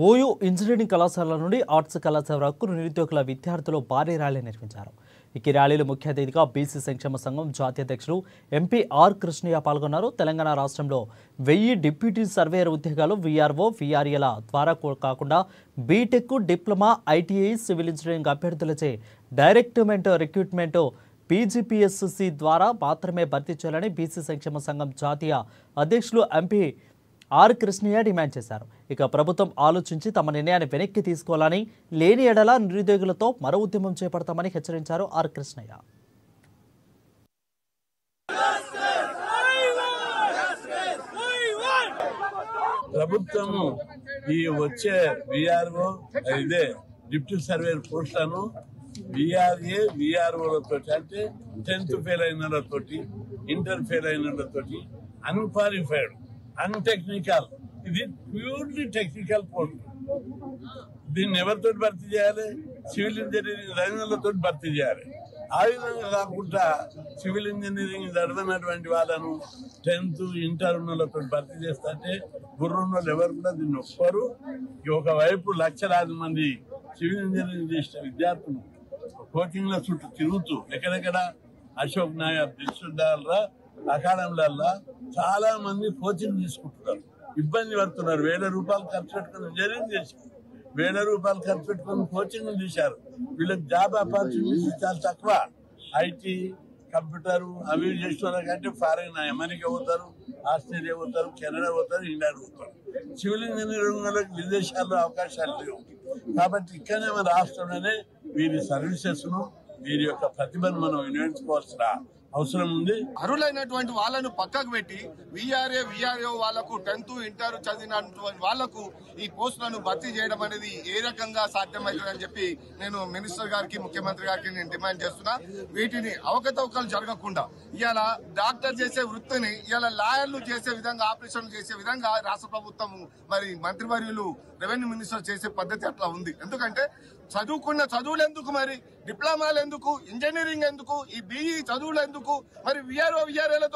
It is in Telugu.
ఓయూ ఇంజనీరింగ్ కళాశాల నుండి ఆర్ట్స్ కళాశాల వరకు నిరుద్యోగుల విద్యార్థులు భారీ ర్యాలీ నిర్వహించారు. ఈ ర్యాలీలో ముఖ్య అతిథిగా బీసీ సంక్షేమ సంఘం జాతీయ అధ్యక్షుడు ఎంపీ ఆర్ కృష్ణయ్య పాల్గొన్నారు. తెలంగాణ రాష్ట్రంలో 1000 డిప్యూటీ సర్వేయర్ ఉద్యోగాలు వీఆర్ఓ, వీఆర్ఏల ద్వారా కాకుండా BTech, diploma, ITI, civil engineering అభ్యర్థులచే డైరెక్ట్మెంట్ రిక్రూట్మెంట్ పీజీపీఎస్సీ ద్వారా మాత్రమే భర్తీ చేయాలని బీసీ సంక్షేమ సంఘం జాతీయ అధ్యక్షులు ఎంపీ ఆర్ కృష్ణయ్య డిమాండ్ చేశారు. ఇక ప్రభుత్వం ఆలోచించి తమ నిర్ణయాన్ని వెనక్కి తీసుకోవాలని, లేని ఎడల నిరుద్యోగులతో మరో ఉద్యమం చేపడతామని హెచ్చరించారు ఆర్ కృష్ణయ్య. ప్రభుత్వము ఈ వచ్చే విఆర్ఓ ఇదే డిప్యూటీ సర్వేయర్ పోస్టులను విఆర్ఏ విఆర్ఓలతో అంటే 10th ఫెయిల్ అయిన వాళ్ళతోటి, ఇంటర్ ఫెయిల్ అయిన వాళ్ళతోటి, అన్క్వాలిఫైడ్, అన్టెక్నికల్, ఇది ప్యూర్లీ టెక్నికల్ పోస్ట్. దీన్ని ఎవరితో భర్తీ చేయాలి? సివిల్ ఇంజనీరింగ్ చదివినతో భర్తీ చేయాలి. ఆ విధంగా కాకుండా సివిల్ ఇంజనీరింగ్ చదివినటువంటి వాళ్ళను 10th, ఇంటర్ ఉన్నతో భర్తీ చేస్తే గుర్రున్న వాళ్ళు ఎవరు కూడా దీన్ని ఒప్పుకోరు. ఒకవైపు లక్షలాది మంది సివిల్ ఇంజనీరింగ్ చేసిన విద్యార్థులు కోచింగ్ల చుట్టూ తిరుగుతూ ఎక్కడెక్కడ అశోక్ నగర్, దిల్సుఖ్నగర్ అకాడమీలల్లో చాలా మంది కోచింగ్ తీసుకుంటున్నారు, ఇబ్బంది పడుతున్నారు. 1000 రూపాయలు ఖర్చు పెట్టుకుని ఇంజనీరింగ్ చేశారు, 1000 రూపాయలు ఖర్చు పెట్టుకుని కోచింగ్ తీశారు. వీళ్ళకి జాబ్ ఆపర్చునిటీస్ చాలా తక్కువ. ఐటీ, కంప్యూటర్ అవి చేసిన కంటే ఫారెన్ అమెరికా పోతారు, ఆస్ట్రేలియా పోతారు, కెనడా పోతారు, ఇండియా పోతారు. సివిల్ ఇంజనీరింగ్ వాళ్ళకి విదేశాల్లో అవకాశాలు లేవు. కాబట్టి ఇక్కడనే మన రాష్ట్రంలోనే వీరి సర్వీసెస్ ను, వీరి యొక్క ప్రతిభను మనం వినియోగించుకోవాల్సిన అవసరం ఉంది. అర్హులైనటువంటి వాళ్ళను పక్కకు పెట్టి వీఆర్ఏ, వీఆర్ఓ వాళ్లకు 10th, ఇంటర్ చదివినటువంటి వాళ్లకు ఈ పోస్టులను భర్తీ చేయడం అనేది ఏ రకంగా సాధ్యమవుతుందని చెప్పి నేను మినిస్టర్ గారికి, ముఖ్యమంత్రి గారికి నేను డిమాండ్ చేస్తున్నా. వీటిని అవకతవకలు జరగకుండా ఇవాళ డాక్టర్ చేసే వృత్తిని ఇవాళ లాయర్లు చేసే విధంగా, ఆపరేషన్లు చేసే విధంగా రాష్ట్ర ప్రభుత్వం మరి మంత్రివర్యులు, రెవెన్యూ మినిస్టర్ చేసే పద్ధతి అట్లా ఉంది. ఎందుకంటే చదువుకున్న చదువులు ఎందుకు, మరి డిప్లొమాలు ఎందుకు, ఇంజనీరింగ్ ఎందుకు, ఈ బీఈ చదువులు ఎందుకు, మరి వీఆర్ఓ, వీఆర్ఏలతో